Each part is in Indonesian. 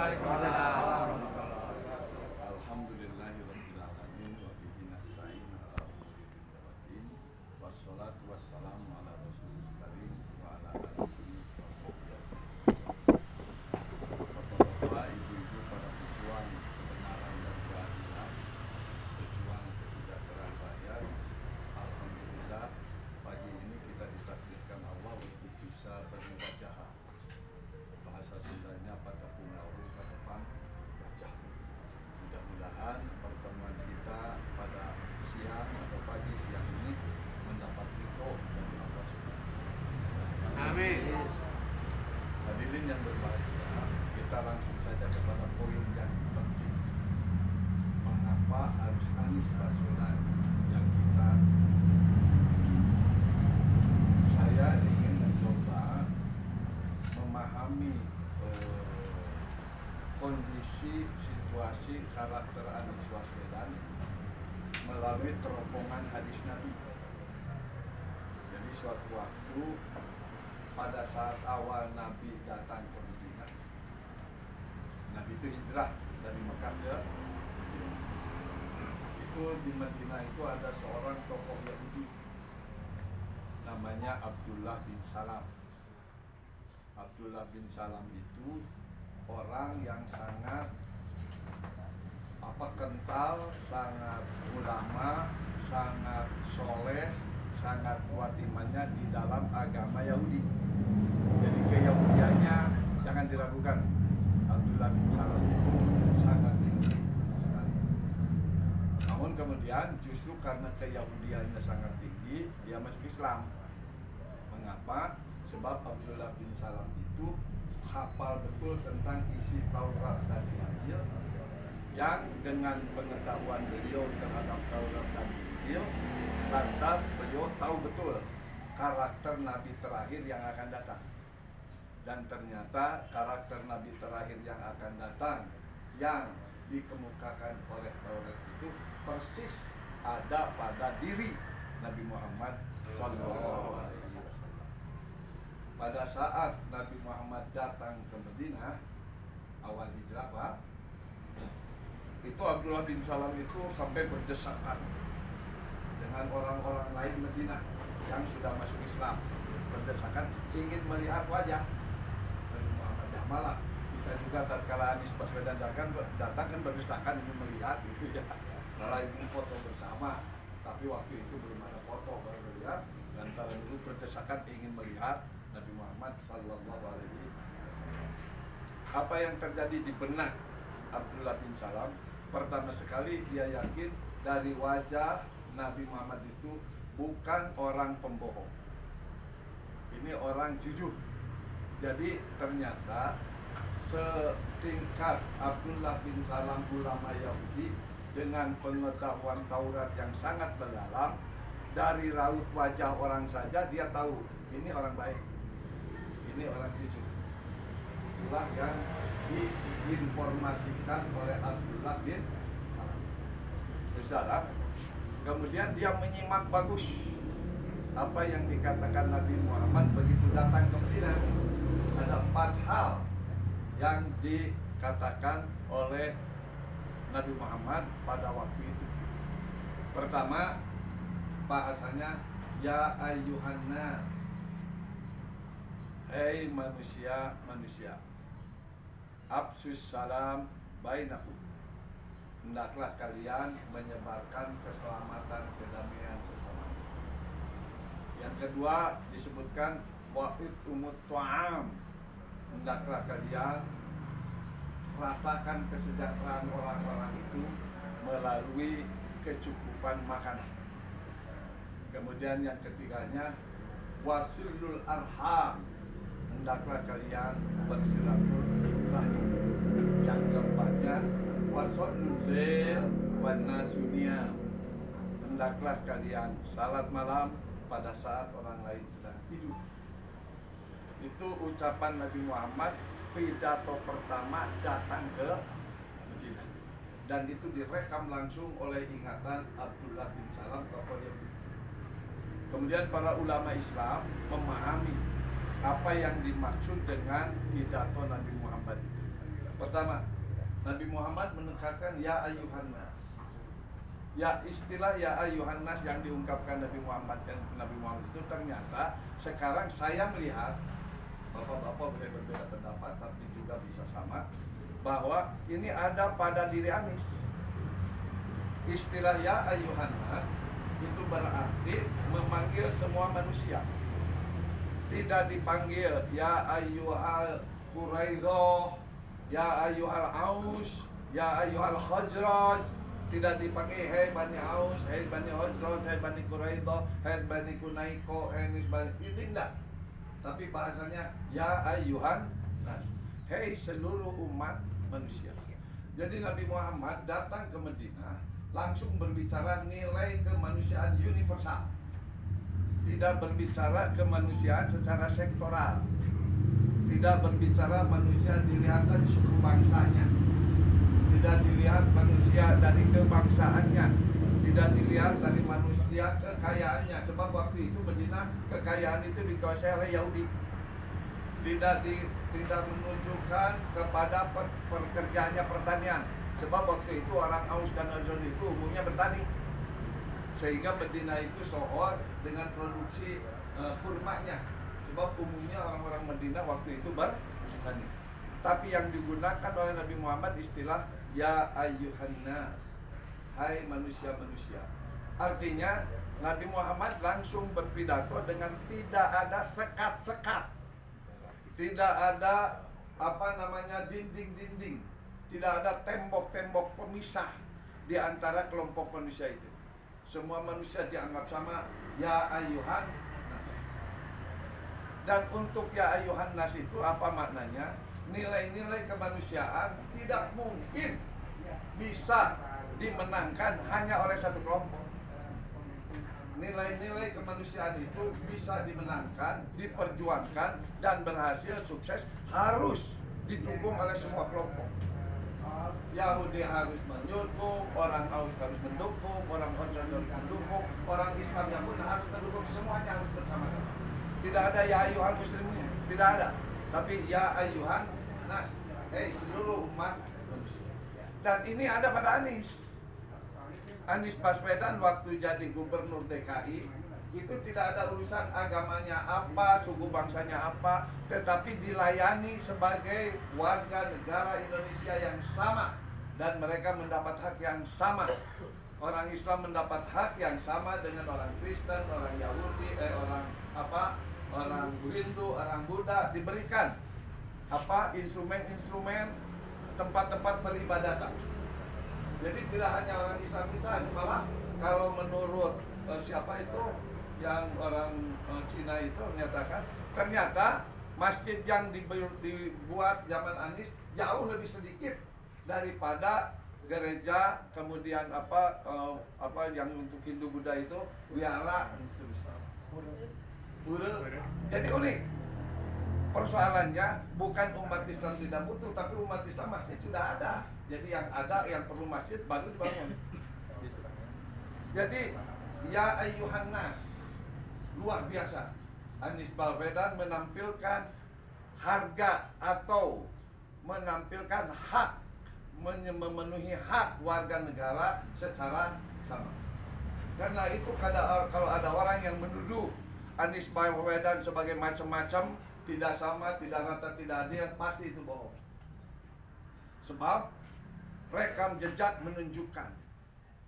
Waalaikumsalam. Alhamdulillahirabbil alamin wa bihi nasta'in ala umuri dunya waddin. Wassalatu wassalamu ala rasulil karim wa ala alihi wa sahbihi. Bapak-bapak, ibu-ibu, para pejuang kebenaran dan keadilan, pejuang kesejahteraan rakyat, alhamdulillah pagi ini kita ditakdirkan Allah untuk bisa bermuwajahah. Bahasa Sundanya pada pungaru ke depan wajah. Mudah-mudahan pertemuan kita pada siang atau pagi siang ini mendapat ridho dari Allah Subhanahu wa Ta'ala. Amin. Hadirin yang berbahagia, kita langsung saja kepada poin yang penting. Mengapa harus Anies Baswedan yang kita? Saya ingin mencoba memahami kondisi situasi karakter Anies Baswedan melalui terobohan hadis Nabi. Jadi suatu waktu pada saat awal Nabi datang ke Madinah, Nabi itu hijrah dari Mekah ke Madinah. Itu di Madinah itu ada seorang tokoh Yahudi namanya Abdullah bin Salam. Abdullah bin Salam itu orang yang sangat kental, sangat ulama, sangat soleh, sangat kuat imannya di dalam agama Yahudi. Jadi keyahudiannya jangan diragukan. Abdullah bin Salam itu sangat tinggi sekali. Namun kemudian justru karena keyahudiannya sangat tinggi, dia masuk Islam. Mengapa? Sebab Abdullah bin Salam itu hafal betul tentang isi Taurat dan Injil, yang dengan pengetahuan beliau terhadap Taurat dan Injil, lantas beliau tahu betul karakter Nabi terakhir yang akan datang. Dan ternyata karakter Nabi terakhir yang akan datang yang dikemukakan oleh Taurat itu persis ada pada diri Nabi Muhammad SAW. Pada saat Nabi Muhammad datang ke Madinah awal hijrah, Pak, itu Abdullah bin Salam itu sampai berdesakan dengan orang-orang lain Madinah yang sudah masuk Islam, berdesakan ingin melihat wajah Nabi Muhammad. Ya malah kita juga tatkala Anies Baswedan datang kan berdesakan ingin melihat gitu ya, malah ingin foto bersama, tapi waktu itu belum ada foto, baru lihat antara dulu berdesakan ingin melihat Nabi Muhammad Sallallahu Alaihi Wasallam. Apa yang terjadi di benak Abdullah bin Salam? Pertama sekali dia yakin dari wajah Nabi Muhammad itu bukan orang pembohong. Ini orang jujur. Jadi ternyata setingkat Abdullah bin Salam ulama Yahudi dengan pengetahuan Taurat yang sangat mendalam, dari raut wajah orang saja dia tahu ini orang baik, ini orang jujur. Itulah yang diinformasikan oleh Abdullah bin Salam. Saudara, kemudian dia menyimak bagus apa yang dikatakan Nabi Muhammad begitu datang ke Madinah. Ada 4 hal yang dikatakan oleh Nabi Muhammad pada waktu itu. Pertama, bahasanya ya ayyuhan nas, hei manusia, absus salam bainakum, hendaklah kalian menyebarkan keselamatan, kedamaian sesama. Yang kedua disebutkan wa'id umut ta'am, hendaklah kalian ratakan kesejahteraan orang-orang itu melalui kecukupan makanan. Kemudian yang ketiganya wasilul arham, hendaklah kalian bersilaturahim. Yang keempatnya wasallul lail wan nasuniyam, hendaklah kalian salat malam pada saat orang lain sedang tidur. Itu ucapan Nabi Muhammad pidato pertama datang ke Madinah, dan itu direkam langsung oleh ingatan Abdullah bin Salam tokoh Yahudi. Kemudian para ulama Islam memahami apa yang dimaksud dengan pidato Nabi Muhammad itu. Pertama, Nabi Muhammad menekankan ya ayuhan nas. Ya, istilah ya ayuhan nas yang diungkapkan Nabi Muhammad dan Nabi Muhammad itu ternyata sekarang saya melihat, bapak-bapak boleh berbeda pendapat tapi juga bisa sama, bahwa ini ada pada diri Anies. Istilah ya ayuhan nas itu berarti memanggil semua manusia. Tidak dipanggil ya ayyuhal Quraidah, ya ayyuhal Aus, ya ayyuhal Khazraj. Tidak dipanggil hei Bani Aus, hei Bani Khazraj, hei Bani Quraidah, hei Bani Kunaiko, hei Bani, ini enggak. Tapi bahasanya ya ayyuhan nas, hei seluruh umat manusia. Jadi Nabi Muhammad datang ke Madinah langsung berbicara nilai kemanusiaan universal. Tidak berbicara kemanusiaan secara sektoral. Tidak berbicara manusia dilihat dari suku bangsanya. Tidak dilihat manusia dari kebangsaannya. Tidak dilihat dari manusia kekayaannya. Sebab waktu itu Madinah kekayaan itu dikuasai oleh Yahudi. Tidak menunjukkan kepada pekerjaannya pertanian. Sebab waktu itu orang Aus dan Khazraj itu umumnya bertani. Sehingga Madinah itu sohor dengan produksi kurmanya. Sebab umumnya orang-orang Madinah waktu itu bertani. Tapi yang digunakan oleh Nabi Muhammad istilah ya ayyuhan nas, hai manusia-manusia. Artinya Nabi Muhammad langsung berpidato dengan tidak ada sekat-sekat. Tidak ada dinding-dinding. Tidak ada tembok-tembok pemisah di antara kelompok manusia itu. Semua manusia dianggap sama ya ayyuhan nas. Dan untuk ya ayyuhan nas itu apa maknanya? Nilai-nilai kemanusiaan tidak mungkin bisa dimenangkan hanya oleh satu kelompok. Nilai-nilai kemanusiaan itu bisa dimenangkan, diperjuangkan, dan berhasil sukses harus didukung oleh semua kelompok. Yahudi harus mendukung, orang Aus harus mendukung, orang Khazraj harus mendukung, orang Islamnya pun harus mendukung, semuanya harus bersama-sama. Tidak ada ya ayyuhal muslimin, tidak ada. Tapi ya ayyuhan nas, seluruh umat manusia. Dan ini ada pada Anies. Anies Baswedan waktu jadi gubernur DKI itu tidak ada urusan agamanya apa, suku bangsanya apa, tetapi dilayani sebagai warga negara Indonesia yang sama dan mereka mendapat hak yang sama. Orang Islam mendapat hak yang sama dengan orang Kristen, orang Yahudi, orang Hindu, orang Buddha, diberikan instrumen-instrumen, tempat-tempat peribadatan. Jadi tidak hanya orang Islam, malah kalau menurut siapa itu yang orang Cina itu menyatakan ternyata masjid yang dibuat zaman Anies jauh lebih sedikit daripada gereja, kemudian yang untuk Hindu Buddha itu wihara, pura. Jadi unik. Persoalannya bukan umat Islam tidak butuh, tapi umat Islam masjid sudah ada. Jadi yang ada yang perlu masjid baru dibangun. Jadi ya ayyuhan nas, luar biasa. Anies Baswedan menampilkan harga atau menampilkan hak, memenuhi hak warga negara secara sama. Karena itu kalau ada orang yang menuduh Anies Baswedan sebagai macam-macam, tidak sama, tidak rata, tidak adil, pasti itu bohong. Sebab rekam jejak menunjukkan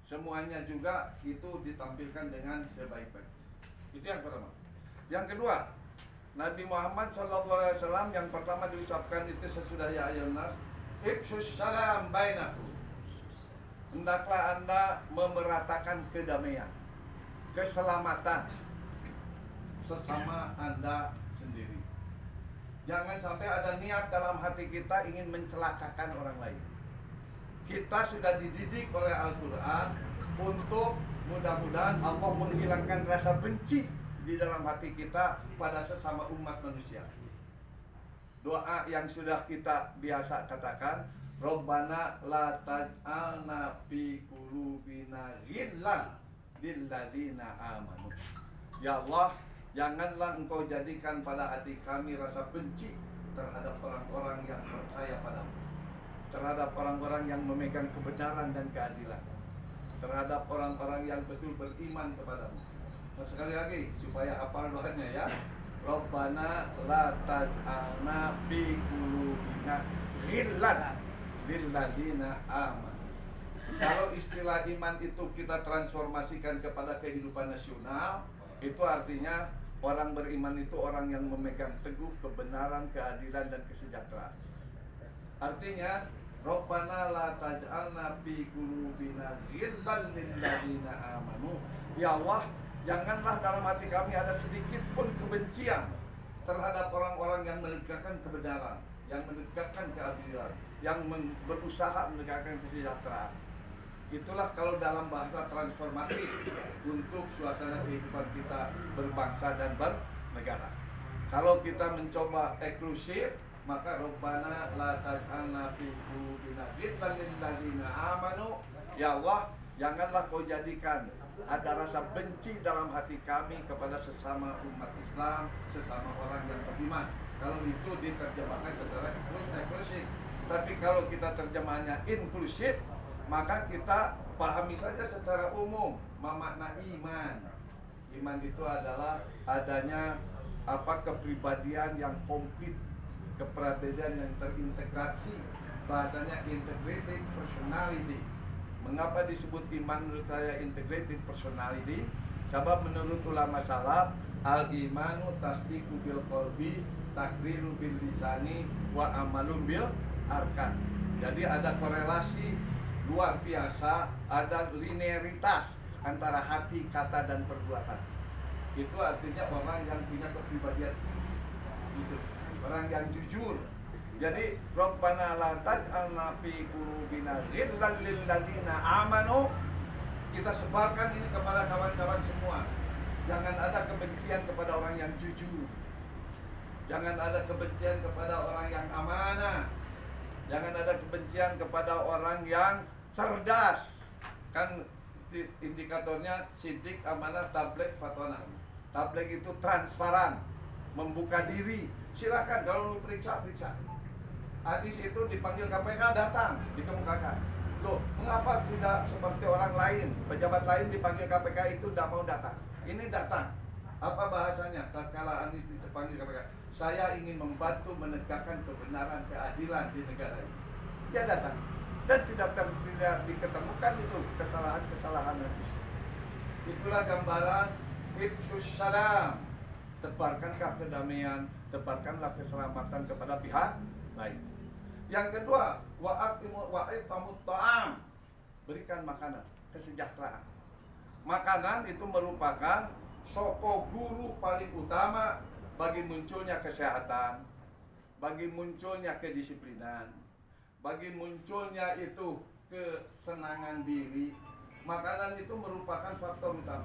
semuanya juga itu ditampilkan dengan sebaik-baik. Itu yang pertama. Yang kedua, Nabi Muhammad SAW yang pertama diucapkan itu sesudah ya ayyuhan nas, ifshus salam bainakum. Hendaklah Anda memeratakan kedamaian, keselamatan sesama Anda sendiri. Jangan sampai ada niat dalam hati kita ingin mencelakakan orang lain. Kita sudah dididik oleh Al-Quran untuk mudah-mudahan Allah menghilangkan rasa benci di dalam hati kita pada sesama umat manusia. Doa yang sudah kita biasa katakan, Rabbana la taj'alna fi qulubina ghillan lilladzina amanu. Ya Allah, janganlah Engkau jadikan pada hati kami rasa benci terhadap orang-orang yang percaya padamu. terhadap orang-orang yang memegang kebenaran dan keadilan, terhadap orang-orang yang betul beriman kepadamu. Dan sekali lagi supaya hafal doanya ya. Rabbana la taj'alna fi qulubina ghillan lil ladzina amanu. Kalau istilah iman itu kita transformasikan kepada kehidupan nasional, itu artinya orang beriman itu orang yang memegang teguh kebenaran, keadilan dan kesejahteraan. Artinya Rabbana la taj'alna fi qulubina ghillan lil ladzina amanu. Ya Allah, janganlah dalam hati kami ada sedikit pun kebencian terhadap orang-orang yang menegakkan kebenaran, yang menegakkan keadilan, yang berusaha menegakkan kesejahteraan. Itulah kalau dalam bahasa transformatif untuk suasana kehidupan kita berbangsa dan bernegara. Kalau kita mencoba eksklusif, maka Rabbana la taj'alna fi qulubina ghillan lil ladzina amanu. Ya Allah, janganlah kau jadikan ada rasa benci dalam hati kami kepada sesama umat Islam, sesama orang yang beriman. Kalau itu diterjemahkan secara eksklusif. Tapi kalau kita terjemahnya inklusif, maka kita pahami saja secara umum makna iman. Iman itu adalah adanya kepribadian yang komplit, kepribadian yang terintegrasi. Bahasanya integrated personality. Mengapa disebut iman menurut saya integrated personality? Sebab menurut ulama salaf, al-imanu tasdiqu bil qalbi, takriru bil lisani, wa amalun bil arkan. Jadi ada korelasi luar biasa, ada linearitas antara hati, kata dan perbuatan. Itu artinya orang yang punya kepribadian itu, orang yang jujur. Jadi Rabbana la taj'alna fi qulubina ghillan lil ladzina amanu. Kita sebarkan ini kepada kawan-kawan semua. Jangan ada kebencian kepada orang yang jujur. Jangan ada kebencian kepada orang yang amanah. Jangan ada kebencian kepada orang yang cerdas. Kan indikatornya sidik, amanah, tablek, fatwana. Tablek itu transparan, membuka diri. Silakan kalau mau periksa. Hadis itu dipanggil KPK datang, dikemukakan. Loh, mengapa tidak seperti orang lain, pejabat lain dipanggil KPK itu tidak mau datang? Ini datang. Apa bahasanya? Tatkala Anies dipanggil KPK, saya ingin membantu menegakkan kebenaran, keadilan di negara ini. Dia datang dan tidak diketemukan itu kesalahan-kesalahan Anies. Itulah gambaran Ifsus Salam. Tebarkanlah kedamaian, tebarkanlah keselamatan kepada pihak lain. Yang kedua, wa'atimut ta'am, berikan makanan, kesejahteraan. Makanan itu merupakan soko guru paling utama bagi munculnya kesehatan, bagi munculnya kedisiplinan, bagi munculnya itu kesenangan diri. Makanan itu merupakan faktor utama.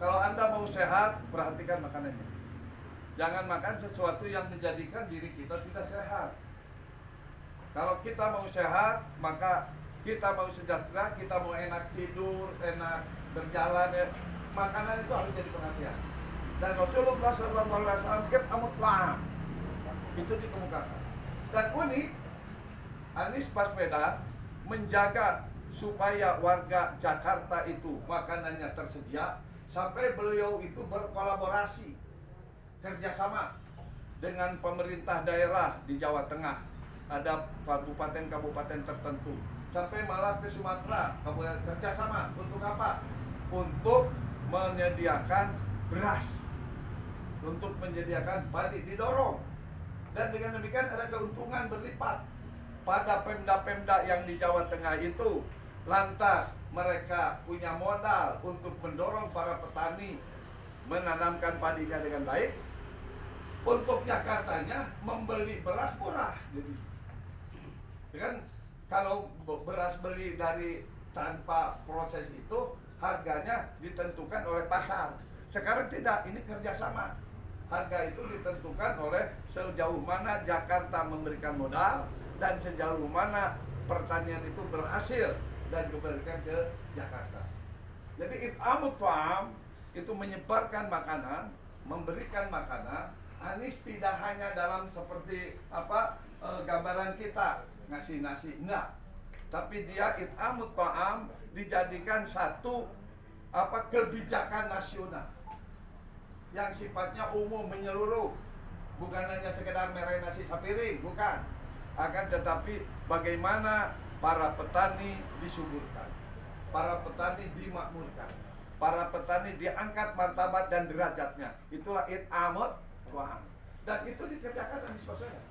Kalau Anda mau sehat, perhatikan makanannya. Jangan makan sesuatu yang menjadikan diri kita tidak sehat. Kalau kita mau sehat, maka kita mau sejahtera, kita mau enak tidur, enak berjalan, makanan itu harus jadi perhatian. Dan Rasulullah SAW kit'amutlah itu dikemukakan. Dan unik, Anies Baswedan menjaga supaya warga Jakarta itu makanannya tersedia, sampai beliau itu berkolaborasi, kerjasama dengan pemerintah daerah di Jawa Tengah. Ada kabupaten-kabupaten tertentu, sampai malah ke Sumatera, kerjasama untuk apa? Untuk menyediakan beras, untuk menyediakan padi, didorong. Dan dengan demikian ada keuntungan berlipat pada pemda-pemda yang di Jawa Tengah itu. Lantas mereka punya modal untuk mendorong para petani menanamkan padinya dengan baik. Untuk Jakartanya membeli beras murah. Jadi kan kalau beras beli dari tanpa proses itu harganya ditentukan oleh pasar. Sekarang tidak, ini kerjasama. Harga itu ditentukan oleh sejauh mana Jakarta memberikan modal dan sejauh mana pertanian itu berhasil dan diberikan ke Jakarta. Jadi it'amut ta'am itu menyebarkan makanan, memberikan makanan. Anies tidak hanya dalam seperti gambaran kita ngasih nasi, enggak. Tapi dia it'amut ta'am dijadikan satu kebijakan nasional yang sifatnya umum menyeluruh, bukan hanya sekedar merek nasi sapiring, bukan. Akan tetapi bagaimana para petani disuburkan, para petani dimakmurkan, para petani diangkat martabat dan derajatnya. Itulah it'amut ta'am. Dan itu dikerjakan Anies Baswedan.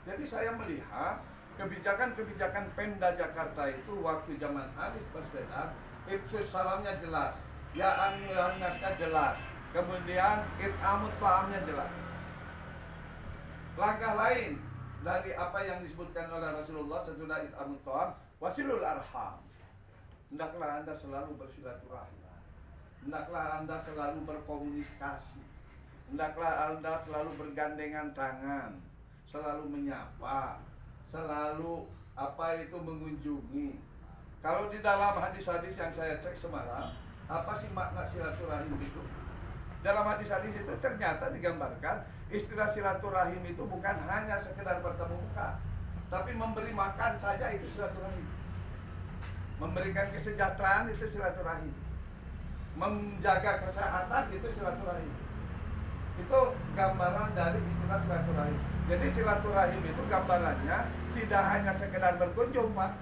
Jadi saya melihat kebijakan-kebijakan Pemda Jakarta itu waktu zaman Anies Baswedan, ipsus salamnya jelas, ya anilahnya jelas, kemudian it'amut ta'amnya jelas. Langkah lain dari apa yang disebutkan oleh Rasulullah sesudah it'amut ta'am, wasilul arham. Hendaklah Anda selalu bersilaturahmi, hendaklah Anda selalu berkomunikasi, hendaklah Anda selalu bergandengan tangan, selalu menyapa, selalu mengunjungi. Kalau di dalam hadis-hadis yang saya cek semalam, apa sih makna silaturahim itu? Dalam hadis-hadis itu ternyata digambarkan istilah silaturahim itu bukan hanya sekedar bertemu muka, tapi memberi makan saja itu silaturahim. Memberikan kesejahteraan itu silaturahim. Menjaga kesehatan itu silaturahim. Itu gambaran dari istilah silaturahim. Jadi silaturahim itu gambarannya tidak hanya sekedar berkunjung, Pak.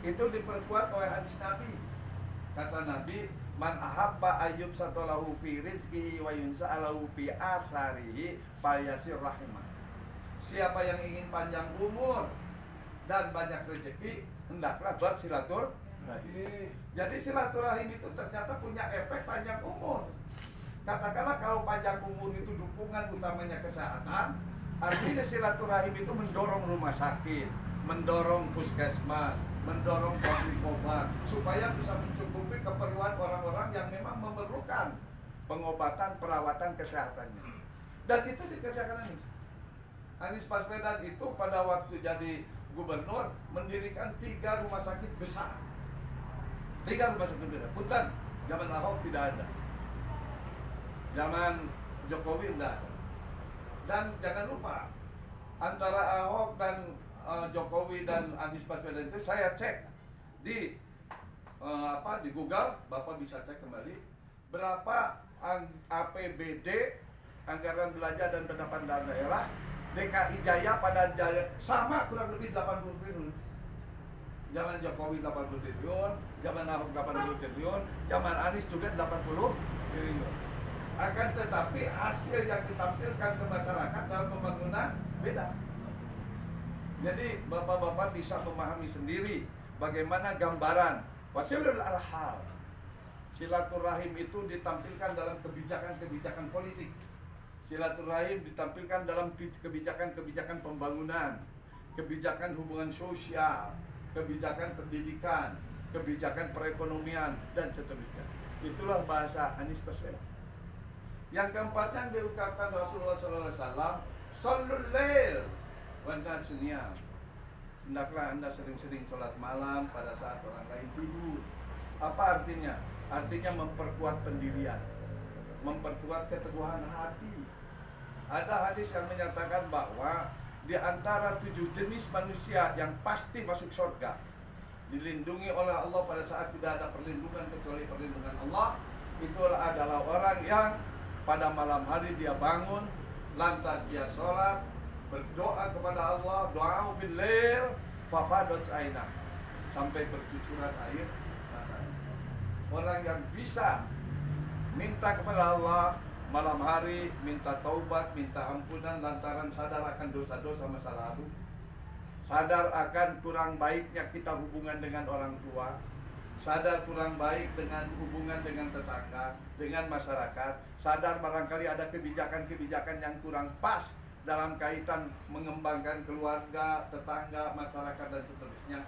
Itu diperkuat oleh hadis Nabi. Kata Nabi, man ahabba ayyub satolahu fi rizqihi wa yunsa'alahu fi atharihi falyasir rahimah. Siapa yang ingin panjang umur dan banyak rezeki, hendaklah bersilaturahim. Jadi silaturahim itu ternyata punya efek panjang umur. Katakanlah kalau panjang umur itu dukungan utamanya kesehatan, artinya silaturahim itu mendorong rumah sakit, mendorong puskesmas, mendorong pabrik obat, supaya bisa mencukupi keperluan orang-orang yang memang memerlukan pengobatan, perawatan kesehatannya. Dan itu dikerjakan Anies Baswedan itu pada waktu jadi gubernur mendirikan 3 rumah sakit besar. 3 rumah sakit besar. Punten, zaman Ahok tidak ada. Zaman Jokowi tidak ada. Dan jangan lupa, antara Ahok dan Jokowi dan Anies Baswedan itu saya cek di Google, Bapak bisa cek kembali berapa APBD, anggaran belanja dan pendapatan daerah DKI Jaya pada sama kurang lebih 80 triliun. Zaman Jokowi 80 triliun, zaman Ahok 80 triliun, zaman Anies juga 80 triliun. Akan tetapi hasil yang ditampilkan ke masyarakat dalam pembangunan beda. Jadi bapak-bapak bisa memahami sendiri bagaimana gambaran wasilul arham. Silaturahim itu ditampilkan dalam kebijakan-kebijakan politik. Silaturahim ditampilkan dalam kebijakan-kebijakan pembangunan, kebijakan hubungan sosial, kebijakan pendidikan, kebijakan perekonomian, dan seterusnya. Itulah bahasa Anies Baswedan. Yang keempatnya yang diungkapkan Rasulullah SAW, Shallul lail wan nasu niyam. Hendaklah Anda sering-sering sholat malam pada saat orang lain tidur. Apa artinya? Artinya memperkuat pendirian, memperkuat keteguhan hati. Ada hadis yang menyatakan bahwa di antara 7 jenis manusia yang pasti masuk surga, dilindungi oleh Allah pada saat tidak ada perlindungan kecuali perlindungan Allah, itulah adalah orang yang pada malam hari dia bangun, lantas dia sholat, berdoa kepada Allah, doa fil lail fafadat ainah, sampai bercucuran air mata. Orang yang bisa minta kepada Allah malam hari, minta taubat, minta ampunan lantaran sadar akan dosa-dosa masa lalu, sadar akan kurang baiknya kita hubungan dengan orang tua, sadar kurang baik dengan hubungan dengan tetangga, dengan masyarakat, sadar barangkali ada kebijakan-kebijakan yang kurang pas dalam kaitan mengembangkan keluarga, tetangga, masyarakat, dan seterusnya.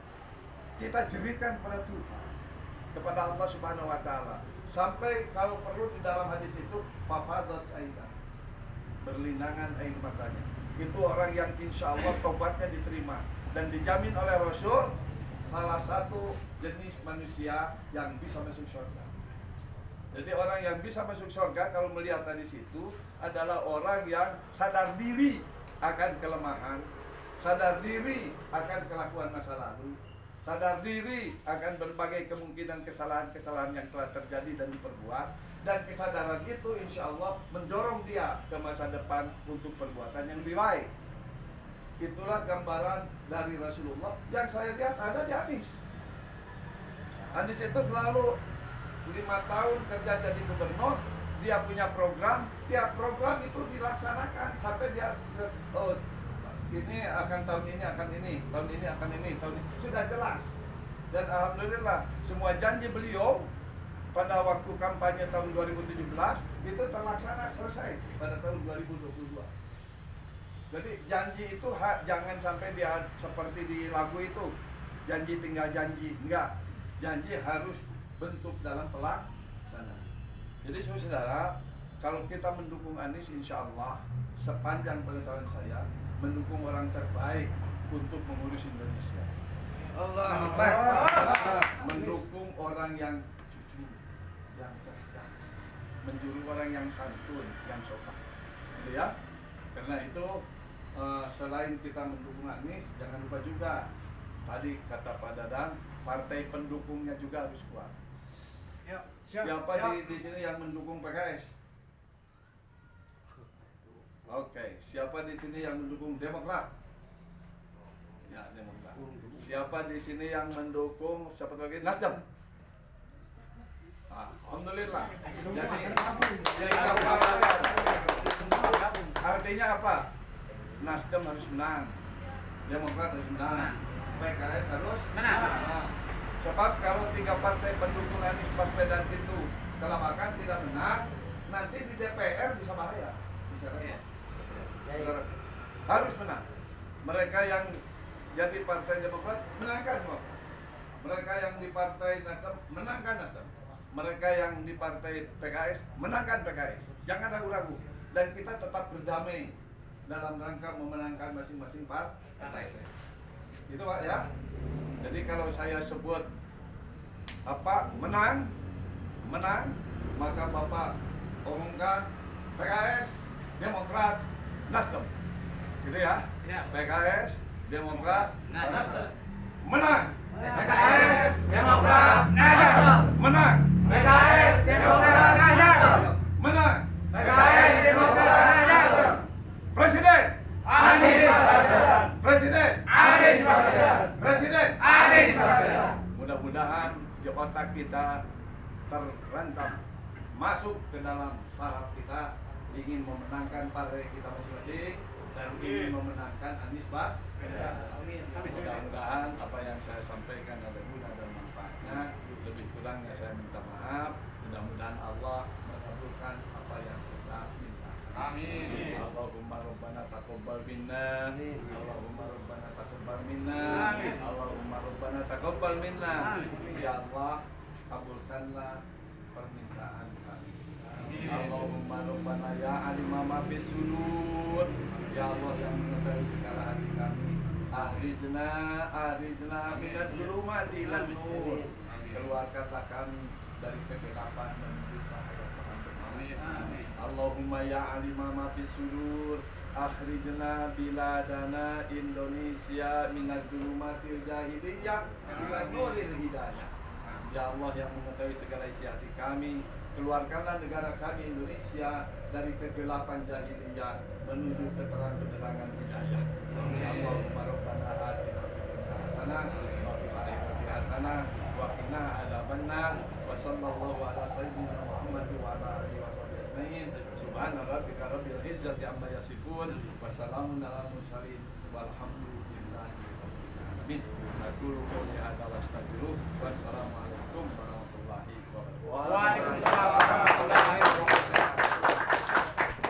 Kita jeritkan kepada Tuhan, kepada Allah Subhanahu wa Ta'ala, sampai kalau perlu di dalam hadis itu fafadat aidan, berlinangan air matanya. Itu orang yang insya Allah tobatnya diterima dan dijamin oleh Rasul salah satu jenis manusia yang bisa masuk surga. Jadi orang yang bisa masuk surga kalau melihat hadis itu adalah orang yang sadar diri akan kelemahan, sadar diri akan kelakuan masa lalu, sadar diri akan berbagai kemungkinan kesalahan-kesalahan yang telah terjadi dan diperbuat, dan kesadaran itu insya Allah mendorong dia ke masa depan untuk perbuatan yang lebih baik. Itulah gambaran dari Rasulullah yang saya lihat ada di hadis. Hadis itu selalu 5 tahun kerja jadi gubernur, dia punya program, tiap program itu dilaksanakan sampai dia ini akan tahun ini akan ini, tahun ini akan ini, tahun ini sudah jelas. Dan alhamdulillah semua janji beliau pada waktu kampanye tahun 2017 itu terlaksana selesai pada tahun 2022. Jadi janji itu jangan sampai dia seperti di lagu itu, janji tinggal janji, enggak. Janji harus bentuk dalam pelaksanaan. Jadi saudara, kalau kita mendukung Anies, insya Allah sepanjang pengetahuan saya mendukung orang terbaik untuk mengurus Indonesia. Allah Akbar. Mendukung orang yang jujur, yang cerdas, menjuru orang yang santun, yang sopan. Gitu ya. Karena itu selain kita mendukung Anies, jangan lupa juga tadi kata Pak Dadang, partai pendukungnya juga harus kuat. Siapa di sini yang mendukung PKS? Oke, siapa di sini yang mendukung Demokrat? Ya, Demokrat. Siapa di sini yang mendukung siapa lagi? Nasdem. Alhamdulillah. Jadi artinya apa? Nasdem harus menang, Demokrat harus menang, PKS harus menang. Sebab kalau 3 partai pendukung Anies Baswedan itu kelabakan tidak menang, nanti di DPR bisa bahaya. Harus menang. Mereka yang jadi partai Demokrat menangkan Demokrat. Mereka yang di partai Nasdem menangkan Nasdem. Mereka yang di partai PKS menangkan PKS. Jangan ragu-ragu. Dan kita tetap berdamai dalam rangka memenangkan masing-masing partai. Itu Pak ya. Jadi kalau saya sebut menang, maka Bapak umumkan PKS, Demokrat, Nasdem. Gitu ya. PKS, Demokrat, Nasdem. Menang. PKS, Demokrat, Nasdem. Menang. PKS, Demokrat, Nasdem. Menang. PKS, Demokrat, Nasdem. Presiden Anies Baswedan. Presiden Anies Baswedan. Presiden Anies Baswedan. Mudah-mudahan di otak kita terrantam masuk ke dalam saraf kita ingin memenangkan partai kita masing-masing dan ingin memenangkan Anies Baswedan. Mudah-mudahan apa yang saya sampaikan ada guna dan manfaatnya. Lebih kurangnya saya minta maaf. Mudah-mudahan Allah mengabulkan apa yang kita minta. Amin. Allahumma rabbana taqabbal minna. Allahumma rabbana taqabbal minna. Allahumma rabbana taqabbal minna. Ya Allah, kabulkanlah permintaan kami. Allahumma rabbana ya alima ma fis sudur. Ya Allah yang mengetahui segala hati kami. Ahrijna minad dhulumati ilan nur. Keluarkanlah kami dari kegelapan dan menuju cahaya Tuhan. Amin. Allahumma ya alima ma fis sudur. Akhrijna biladana Indonesia minad dhulumati jahiliyah ila nuril hidayah. Ya Allah yang mengetahui segala isi hati kami, keluarkanlah negara kami Indonesia dari kegelapan jahiliyah menuju keterang-keterangan hidayah. Ya Allahumma rabbana atina fid dunya hasanah wa fil akhirati hasanah wa qina adzabannar. Wa sallallahu ala sayyidina Muhammad wa ala alihi wa sahbihi ajmain. Subhana rabbika rabbil izzati amma yasifun wa salamun alal mursalin walhamdulillahi rabbil alamin. Aku qouli hadza wa astaghfiruh.